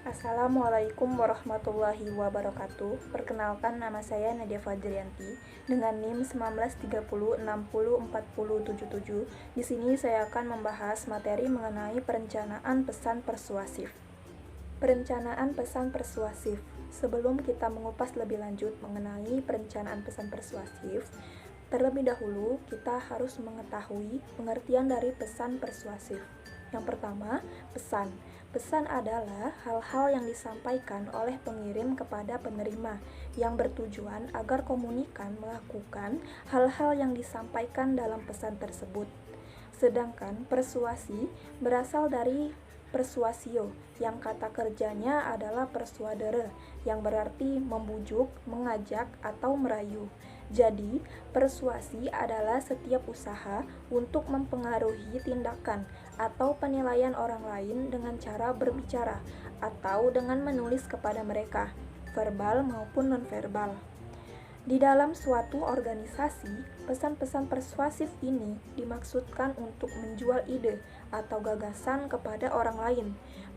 Assalamualaikum warahmatullahi wabarakatuh. Perkenalkan, nama saya Nadia Fajrianti dengan NIM 1930604077. Di sini saya akan membahas materi mengenai perencanaan pesan persuasif. Perencanaan pesan persuasif. Sebelum kita mengupas lebih lanjut mengenai perencanaan pesan persuasif, terlebih dahulu kita harus mengetahui pengertian dari pesan persuasif. Yang pertama, pesan. Pesan adalah hal-hal yang disampaikan oleh pengirim kepada penerima yang bertujuan agar komunikan melakukan hal-hal yang disampaikan dalam pesan tersebut. Sedangkan persuasi berasal dari persuasio, yang kata kerjanya adalah persuadere, yang berarti membujuk, mengajak, atau merayu. Jadi, persuasi adalah setiap usaha untuk mempengaruhi tindakan atau penilaian orang lain dengan cara berbicara atau dengan menulis kepada mereka, verbal maupun nonverbal. Di dalam suatu organisasi, pesan-pesan persuasif ini dimaksudkan untuk menjual ide atau gagasan kepada orang lain,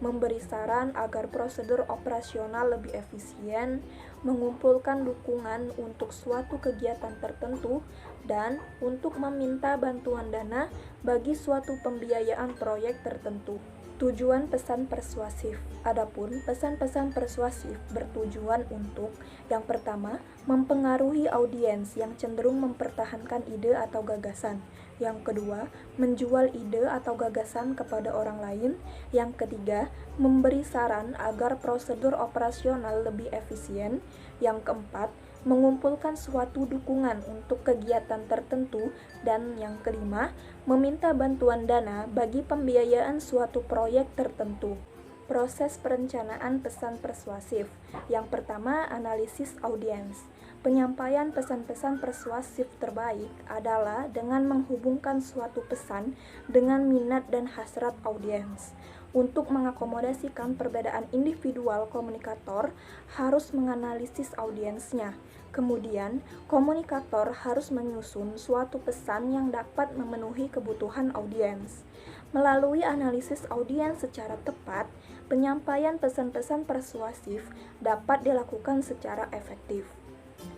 memberi saran agar prosedur operasional lebih efisien, mengumpulkan dukungan untuk suatu kegiatan tertentu, dan untuk meminta bantuan dana bagi suatu pembiayaan proyek tertentu. Tujuan pesan persuasif. Adapun pesan-pesan persuasif bertujuan untuk yang pertama, mempengaruhi audiens yang cenderung mempertahankan ide atau gagasan. Yang kedua, menjual ide atau gagasan kepada orang lain. Yang ketiga, memberi saran agar prosedur operasional lebih efisien. Yang keempat, mengumpulkan suatu dukungan untuk kegiatan tertentu, dan yang kelima, meminta bantuan dana bagi pembiayaan suatu proyek tertentu. Proses perencanaan pesan persuasif. Yang pertama, analisis audiens. Penyampaian pesan-pesan persuasif terbaik adalah dengan menghubungkan suatu pesan dengan minat dan hasrat audiens. Untuk mengakomodasikan perbedaan individual komunikator, harus menganalisis audiensnya. Kemudian, komunikator harus menyusun suatu pesan yang dapat memenuhi kebutuhan audiens. Melalui analisis audiens secara tepat, penyampaian pesan-pesan persuasif dapat dilakukan secara efektif.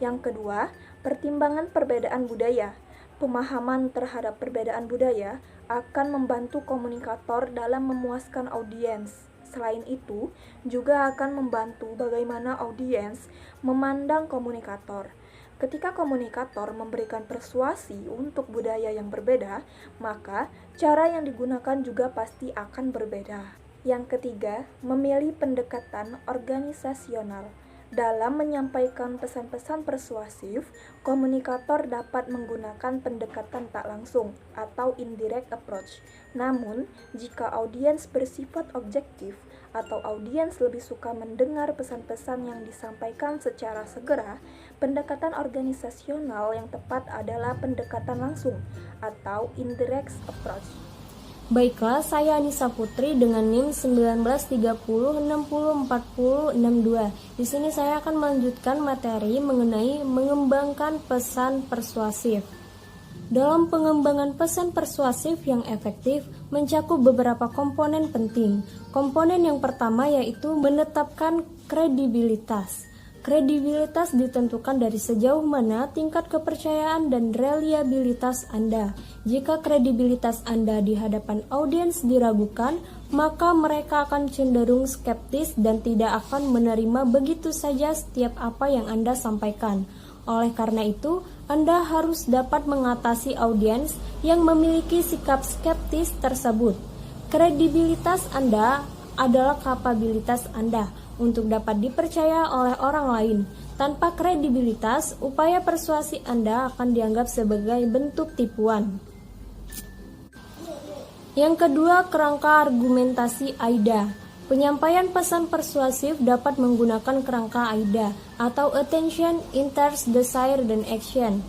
Yang kedua, pertimbangan perbedaan budaya. Pemahaman terhadap perbedaan budaya akan membantu komunikator dalam memuaskan audiens. Selain itu, juga akan membantu bagaimana audiens memandang komunikator. Ketika komunikator memberikan persuasi untuk budaya yang berbeda, maka cara yang digunakan juga pasti akan berbeda. Yang ketiga, memilih pendekatan organisasional. Dalam menyampaikan pesan-pesan persuasif, komunikator dapat menggunakan pendekatan tak langsung atau indirect approach. Namun, jika audiens bersifat objektif atau audiens lebih suka mendengar pesan-pesan yang disampaikan secara segera, pendekatan organisasional yang tepat adalah pendekatan langsung atau indirect approach. Baiklah, saya Anissa Putri dengan NIM 1930604062. Di sini saya akan melanjutkan materi mengenai mengembangkan pesan persuasif. Dalam pengembangan pesan persuasif yang efektif mencakup beberapa komponen penting. Komponen yang pertama yaitu menetapkan kredibilitas. Kredibilitas ditentukan dari sejauh mana tingkat kepercayaan dan reliabilitas Anda. Jika kredibilitas Anda di hadapan audiens diragukan, maka mereka akan cenderung skeptis dan tidak akan menerima begitu saja setiap apa yang Anda sampaikan. Oleh karena itu, Anda harus dapat mengatasi audiens yang memiliki sikap skeptis tersebut. Kredibilitas Anda adalah kapabilitas Anda untuk dapat dipercaya oleh orang lain. Tanpa kredibilitas, upaya persuasi Anda akan dianggap sebagai bentuk tipuan. Yang kedua, kerangka argumentasi AIDA. Penyampaian pesan persuasif dapat menggunakan kerangka AIDA atau Attention, Interest, Desire, dan Action.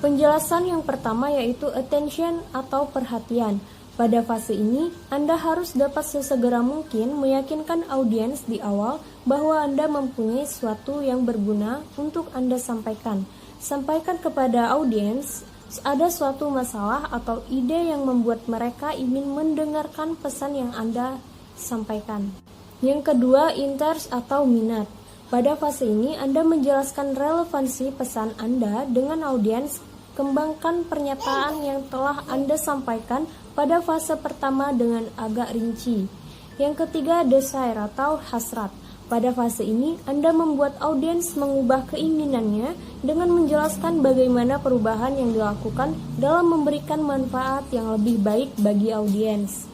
Penjelasan yang pertama yaitu attention atau perhatian. Pada fase ini, Anda harus dapat sesegera mungkin meyakinkan audiens di awal bahwa Anda mempunyai sesuatu yang berguna untuk Anda sampaikan. Sampaikan kepada audiens ada suatu masalah atau ide yang membuat mereka ingin mendengarkan pesan yang Anda sampaikan. Yang kedua, interest atau minat. Pada fase ini, Anda menjelaskan relevansi pesan Anda dengan audiens. Kembangkan pernyataan yang telah Anda sampaikan pada fase pertama dengan agak rinci. Yang ketiga, desire atau hasrat. Pada fase ini, Anda membuat audiens mengubah keinginannya dengan menjelaskan bagaimana perubahan yang dilakukan dalam memberikan manfaat yang lebih baik bagi audiens.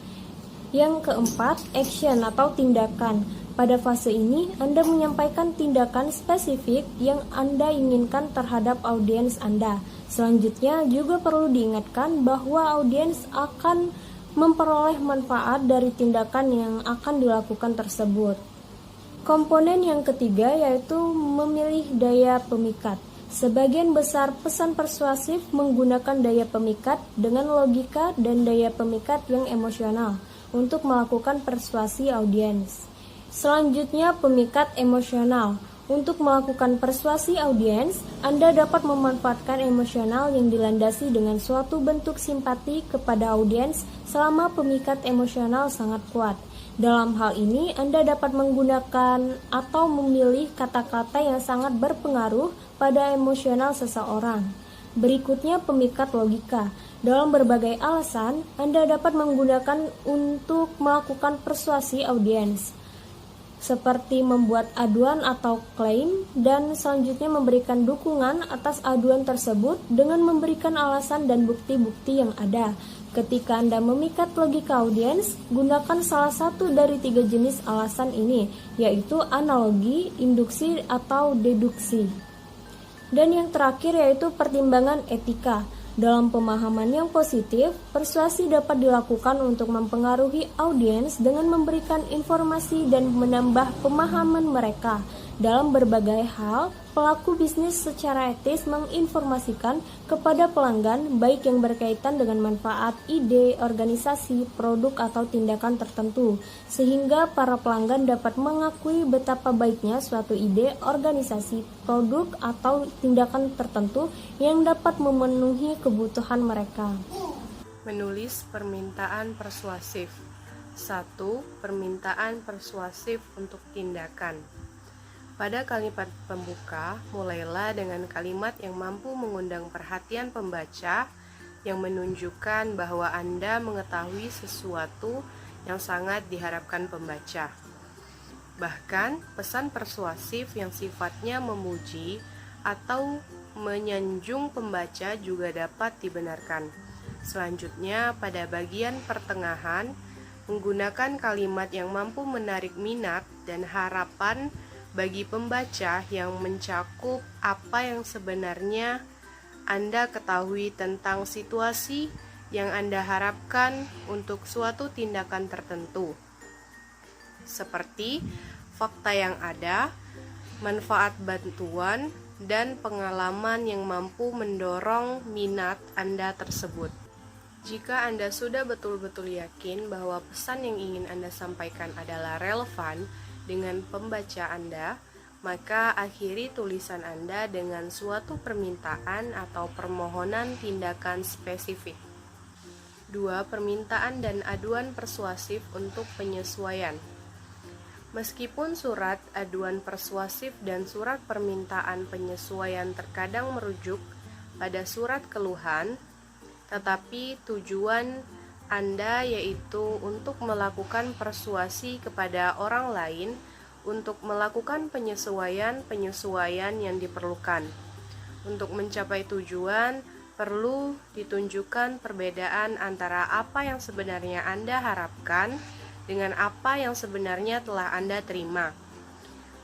Yang keempat, action atau tindakan. Pada fase ini, Anda menyampaikan tindakan spesifik yang Anda inginkan terhadap audiens Anda. Selanjutnya, juga perlu diingatkan bahwa audiens akan memperoleh manfaat dari tindakan yang akan dilakukan tersebut. Komponen yang ketiga yaitu memilih daya pemikat. Sebagian besar pesan persuasif menggunakan daya pemikat dengan logika dan daya pemikat yang emosional untuk melakukan persuasi audiens. Selanjutnya, pemikat emosional. Untuk melakukan persuasi audiens, Anda dapat memanfaatkan emosional yang dilandasi dengan suatu bentuk simpati kepada audiens selama pemikat emosional sangat kuat. Dalam hal ini, Anda dapat menggunakan atau memilih kata-kata yang sangat berpengaruh pada emosional seseorang. Berikutnya, pemikat logika. Dalam berbagai alasan, Anda dapat menggunakan untuk melakukan persuasi audiens, seperti membuat aduan atau klaim, dan selanjutnya memberikan dukungan atas aduan tersebut dengan memberikan alasan dan bukti-bukti yang ada. Ketika Anda memikat logika audiens, gunakan salah satu dari 3 jenis alasan ini, yaitu analogi, induksi, atau deduksi. Dan yang terakhir yaitu pertimbangan etika. Dalam pemahaman yang positif, persuasi dapat dilakukan untuk mempengaruhi audiens dengan memberikan informasi dan menambah pemahaman mereka. Dalam berbagai hal, pelaku bisnis secara etis menginformasikan kepada pelanggan baik yang berkaitan dengan manfaat, ide, organisasi, produk, atau tindakan tertentu, sehingga para pelanggan dapat mengakui betapa baiknya suatu ide, organisasi, produk, atau tindakan tertentu yang dapat memenuhi kebutuhan mereka. Menulis permintaan persuasif. 1. Permintaan persuasif untuk tindakan. Pada kalimat pembuka, mulailah dengan kalimat yang mampu mengundang perhatian pembaca, yang menunjukkan bahwa Anda mengetahui sesuatu yang sangat diharapkan pembaca. Bahkan, pesan persuasif yang sifatnya memuji atau menyanjung pembaca juga dapat dibenarkan. Selanjutnya, pada bagian pertengahan, menggunakan kalimat yang mampu menarik minat dan harapan bagi pembaca yang mencakup apa yang sebenarnya Anda ketahui tentang situasi yang Anda harapkan untuk suatu tindakan tertentu, seperti fakta yang ada, manfaat bantuan, dan pengalaman yang mampu mendorong minat Anda tersebut. Jika Anda sudah betul-betul yakin bahwa pesan yang ingin Anda sampaikan adalah relevan dengan pembaca Anda, maka akhiri tulisan Anda dengan suatu permintaan atau permohonan tindakan spesifik. 2. Permintaan dan aduan persuasif untuk penyesuaian. Meskipun surat aduan persuasif dan surat permintaan penyesuaian terkadang merujuk pada surat keluhan, tetapi tujuan Anda yaitu untuk melakukan persuasi kepada orang lain untuk melakukan penyesuaian yang diperlukan. Untuk mencapai tujuan, perlu ditunjukkan perbedaan antara apa yang sebenarnya Anda harapkan dengan apa yang sebenarnya telah Anda terima.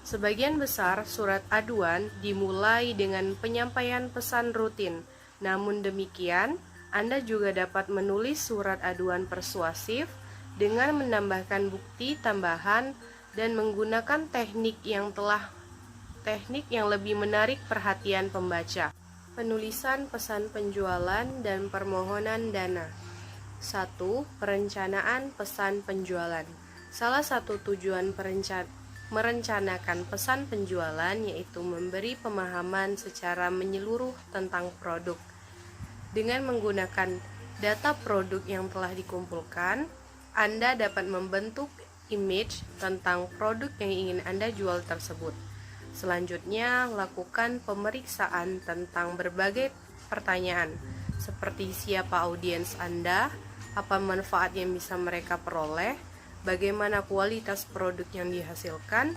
Sebagian besar surat aduan dimulai dengan penyampaian pesan rutin. Namun demikian, Anda juga dapat menulis surat aduan persuasif dengan menambahkan bukti tambahan dan menggunakan teknik yang lebih menarik perhatian pembaca. Penulisan pesan penjualan dan permohonan dana. 1. Perencanaan pesan penjualan. Salah satu tujuan merencanakan pesan penjualan yaitu memberi pemahaman secara menyeluruh tentang produk. Dengan menggunakan data produk yang telah dikumpulkan, Anda dapat membentuk image tentang produk yang ingin Anda jual tersebut. Selanjutnya, lakukan pemeriksaan tentang berbagai pertanyaan, seperti siapa audiens Anda, apa manfaat yang bisa mereka peroleh, bagaimana kualitas produk yang dihasilkan,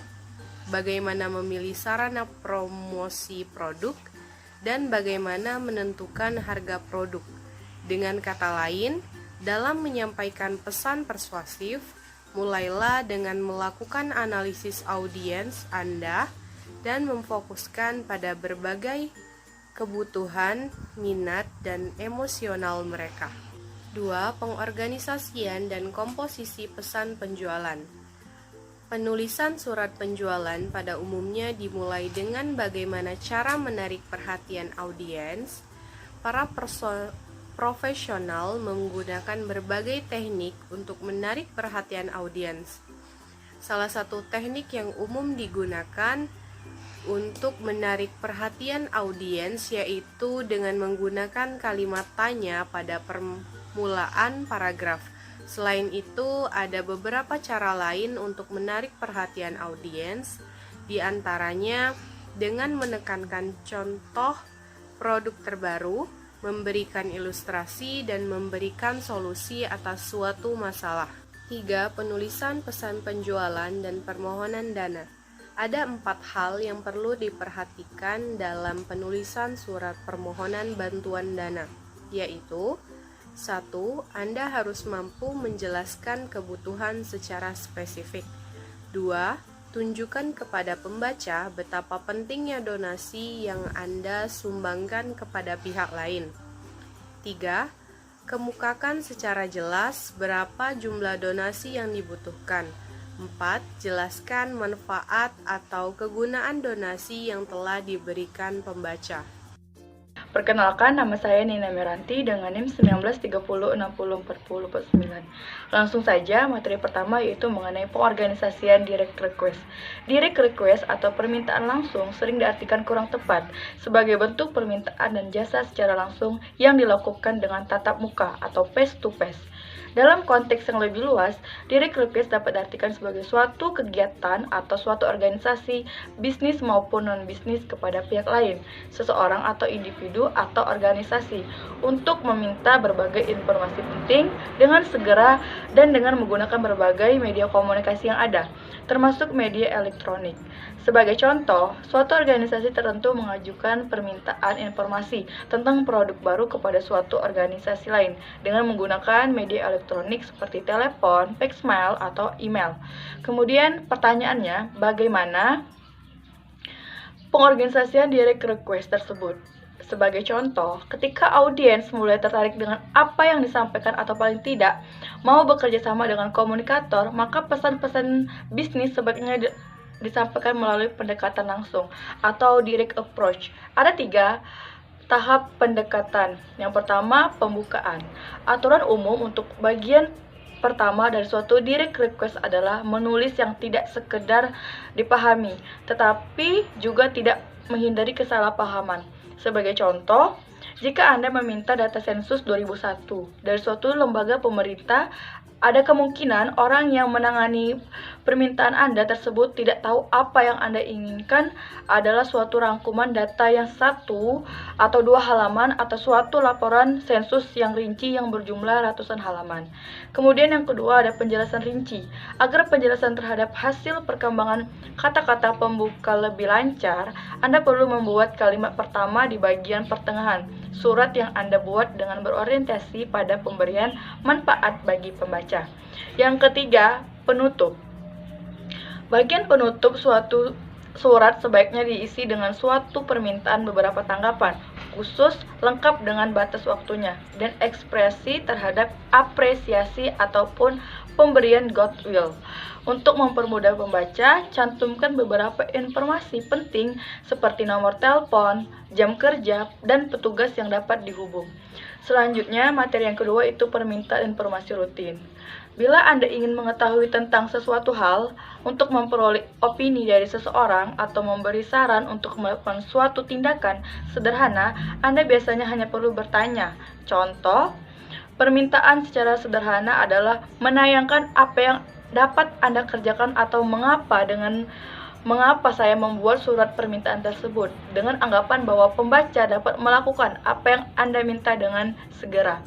bagaimana memilih sarana promosi produk, dan bagaimana menentukan harga produk. Dengan kata lain, dalam menyampaikan pesan persuasif, mulailah dengan melakukan analisis audiens Anda dan memfokuskan pada berbagai kebutuhan, minat, dan emosional mereka. 2. Pengorganisasian dan komposisi pesan penjualan. Penulisan surat penjualan pada umumnya dimulai dengan bagaimana cara menarik perhatian audiens. Para profesional menggunakan berbagai teknik untuk menarik perhatian audiens. Salah satu teknik yang umum digunakan untuk menarik perhatian audiens yaitu dengan menggunakan kalimat tanya pada permulaan paragraf. Selain itu, ada beberapa cara lain untuk menarik perhatian audiens, di antaranya dengan menekankan contoh produk terbaru, memberikan ilustrasi, dan memberikan solusi atas suatu masalah. 3. Penulisan pesan penjualan dan permohonan dana. Ada 4 hal yang perlu diperhatikan dalam penulisan surat permohonan bantuan dana, yaitu 1. Anda harus mampu menjelaskan kebutuhan secara spesifik. 2. Tunjukkan kepada pembaca betapa pentingnya donasi yang Anda sumbangkan kepada pihak lain. 3. Kemukakan secara jelas berapa jumlah donasi yang dibutuhkan. 4. Jelaskan manfaat atau kegunaan donasi yang telah diberikan pembaca. Perkenalkan, nama saya Nina Meranti dengan NIM 1930604049. Langsung saja, materi pertama yaitu mengenai pengorganisasian direct request. Direct request atau permintaan langsung sering diartikan kurang tepat sebagai bentuk permintaan dan jasa secara langsung yang dilakukan dengan tatap muka atau face to face. Dalam konteks yang lebih luas, direct request dapat diartikan sebagai suatu kegiatan atau suatu organisasi, bisnis maupun non-bisnis kepada pihak lain, seseorang atau individu atau organisasi, untuk meminta berbagai informasi penting dengan segera dan dengan menggunakan berbagai media komunikasi yang ada, termasuk media elektronik. Sebagai contoh, suatu organisasi tertentu mengajukan permintaan informasi tentang produk baru kepada suatu organisasi lain dengan menggunakan media elektronik seperti telepon, fax mail, atau email. Kemudian pertanyaannya, bagaimana pengorganisasian direct request tersebut? Sebagai contoh, ketika audiens mulai tertarik dengan apa yang disampaikan atau paling tidak mau bekerja sama dengan komunikator, maka pesan-pesan bisnis sebaiknya disampaikan melalui pendekatan langsung atau direct approach. Ada 3 tahap pendekatan. Yang pertama, pembukaan. Aturan umum untuk bagian pertama dari suatu direct request adalah menulis yang tidak sekedar dipahami, tetapi juga tidak menghindari kesalahpahaman. Sebagai contoh, jika Anda meminta data sensus 2001 dari suatu lembaga pemerintah, ada kemungkinan orang yang menangani permintaan Anda tersebut tidak tahu apa yang Anda inginkan adalah suatu rangkuman data yang 1 atau 2 halaman atau suatu laporan sensus yang rinci yang berjumlah ratusan halaman. Kemudian yang kedua ada penjelasan rinci. Agar penjelasan terhadap hasil perkembangan kata-kata pembuka lebih lancar, Anda perlu membuat kalimat pertama di bagian pertengahan surat yang Anda buat dengan berorientasi pada pemberian manfaat bagi pembaca. Yang ketiga, penutup. Bagian penutup suatu surat sebaiknya diisi dengan suatu permintaan beberapa tanggapan, khusus lengkap dengan batas waktunya, dan ekspresi terhadap apresiasi ataupun pemberian goodwill. Untuk mempermudah pembaca, cantumkan beberapa informasi penting seperti nomor telepon, jam kerja, dan petugas yang dapat dihubung. Selanjutnya, materi yang kedua itu permintaan informasi rutin. Bila Anda ingin mengetahui tentang sesuatu hal, untuk memperoleh opini dari seseorang atau memberi saran untuk melakukan suatu tindakan sederhana, Anda biasanya hanya perlu bertanya. Contoh, permintaan secara sederhana adalah menayangkan apa yang dapat Anda kerjakan atau mengapa saya membuat surat permintaan tersebut dengan anggapan bahwa pembaca dapat melakukan apa yang Anda minta dengan segera.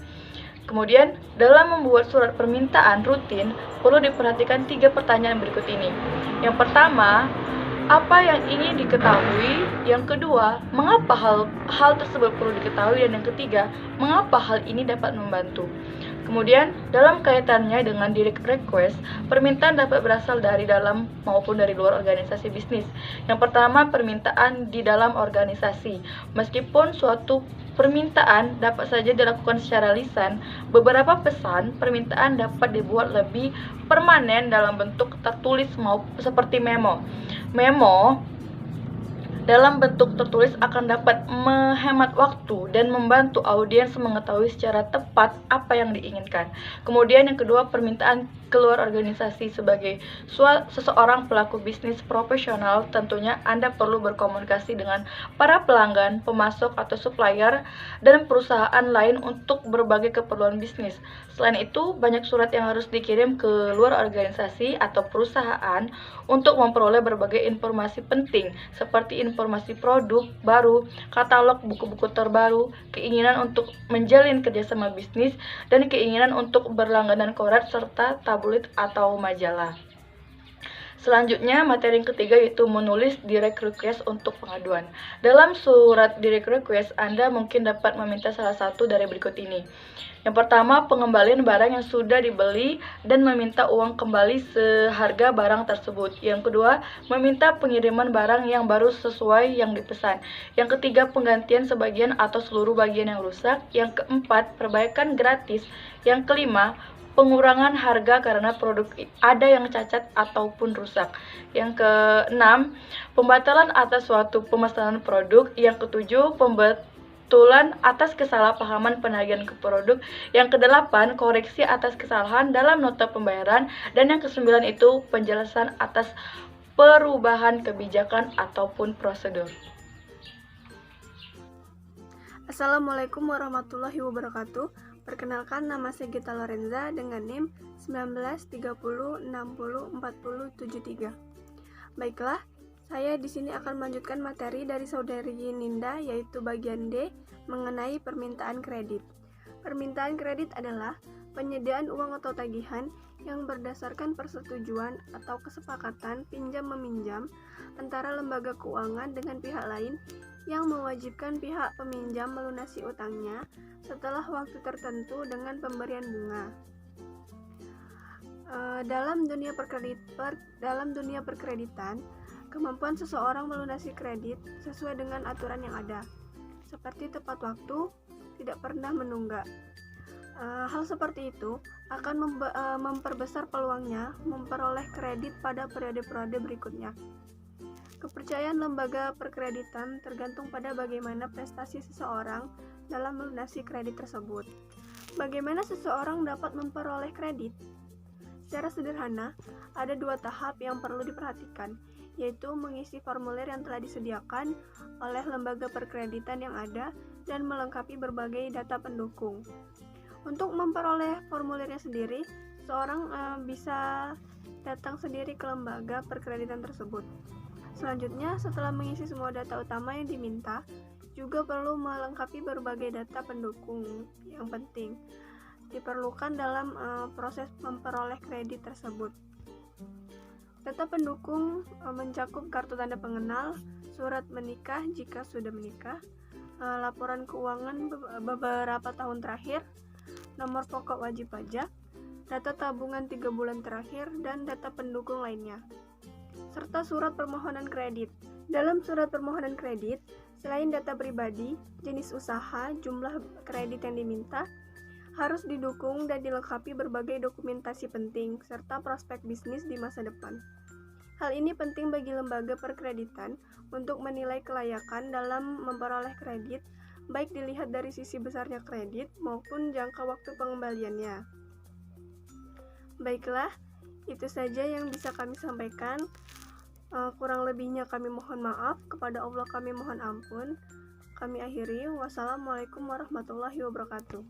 Kemudian, dalam membuat surat permintaan rutin, perlu diperhatikan 3 pertanyaan berikut ini. Yang pertama, apa yang ingin diketahui? Yang kedua, mengapa hal tersebut perlu diketahui? Dan yang ketiga, mengapa hal ini dapat membantu? Kemudian, dalam kaitannya dengan direct request, permintaan dapat berasal dari dalam maupun dari luar organisasi bisnis. Yang pertama, permintaan di dalam organisasi. Meskipun suatu permintaan dapat saja dilakukan secara lisan, beberapa pesan permintaan dapat dibuat lebih permanen dalam bentuk tertulis maupun seperti memo. Memo dalam bentuk tertulis akan dapat menghemat waktu dan membantu audiens mengetahui secara tepat apa yang diinginkan. Kemudian yang kedua, permintaan keluar organisasi. Sebagai seseorang pelaku bisnis profesional, tentunya Anda perlu berkomunikasi dengan para pelanggan, pemasok atau supplier, dan perusahaan lain untuk berbagai keperluan bisnis. Selain itu, banyak surat yang harus dikirim ke luar organisasi atau perusahaan untuk memperoleh berbagai informasi penting seperti informasi produk baru, katalog buku-buku terbaru, keinginan untuk menjalin kerjasama bisnis, dan keinginan untuk berlangganan koran serta tabloid atau majalah. Selanjutnya, materi yang ketiga yaitu menulis direct request untuk pengaduan. Dalam surat direct request, Anda mungkin dapat meminta salah satu dari berikut ini. Yang pertama, pengembalian barang yang sudah dibeli dan meminta uang kembali seharga barang tersebut. Yang kedua, meminta pengiriman barang yang baru sesuai yang dipesan. Yang ketiga, penggantian sebagian atau seluruh bagian yang rusak. Yang keempat, perbaikan gratis. Yang kelima, pengurangan harga karena produk ada yang cacat ataupun rusak. Yang keenam, pembatalan atas suatu pemesanan produk. Yang ketujuh, pembatalan atas kesalahpahaman penagihan ke produk. Yang kedelapan, koreksi atas kesalahan dalam nota pembayaran. Dan yang kesembilan itu penjelasan atas perubahan kebijakan ataupun prosedur. Assalamualaikum warahmatullahi wabarakatuh. Perkenalkan, nama saya Gita Lorenza dengan NIM 1930604073. Baiklah, saya di sini akan melanjutkan materi dari saudari Ninda, yaitu bagian D mengenai permintaan kredit. Permintaan kredit adalah penyediaan uang atau tagihan yang berdasarkan persetujuan atau kesepakatan pinjam-meminjam antara lembaga keuangan dengan pihak lain yang mewajibkan pihak peminjam melunasi utangnya setelah waktu tertentu dengan pemberian bunga. Dalam dunia perkreditan, kemampuan seseorang melunasi kredit sesuai dengan aturan yang ada, seperti tepat waktu, tidak pernah menunggak. Hal seperti itu akan memperbesar peluangnya memperoleh kredit pada periode-periode berikutnya. Kepercayaan lembaga perkreditan tergantung pada bagaimana prestasi seseorang dalam melunasi kredit tersebut. Bagaimana seseorang dapat memperoleh kredit? Secara sederhana, ada 2 tahap yang perlu diperhatikan, yaitu mengisi formulir yang telah disediakan oleh lembaga perkreditan yang ada dan melengkapi berbagai data pendukung. Untuk memperoleh formulirnya sendiri, seorang bisa datang sendiri ke lembaga perkreditan tersebut. Selanjutnya, setelah mengisi semua data utama yang diminta, juga perlu melengkapi berbagai data pendukung yang penting diperlukan dalam proses memperoleh kredit tersebut. Data pendukung mencakup kartu tanda pengenal, surat menikah jika sudah menikah, laporan keuangan beberapa tahun terakhir, nomor pokok wajib pajak, data tabungan 3 bulan terakhir, dan data pendukung lainnya, serta surat permohonan kredit. Dalam surat permohonan kredit, selain data pribadi, jenis usaha, jumlah kredit yang diminta, harus didukung dan dilengkapi berbagai dokumentasi penting, serta prospek bisnis di masa depan. Hal ini penting bagi lembaga perkreditan untuk menilai kelayakan dalam memperoleh kredit, baik dilihat dari sisi besarnya kredit maupun jangka waktu pengembaliannya. Baiklah, itu saja yang bisa kami sampaikan. Kurang lebihnya kami mohon maaf, kepada Allah kami mohon ampun. Kami akhiri. Wassalamualaikum warahmatullahi wabarakatuh.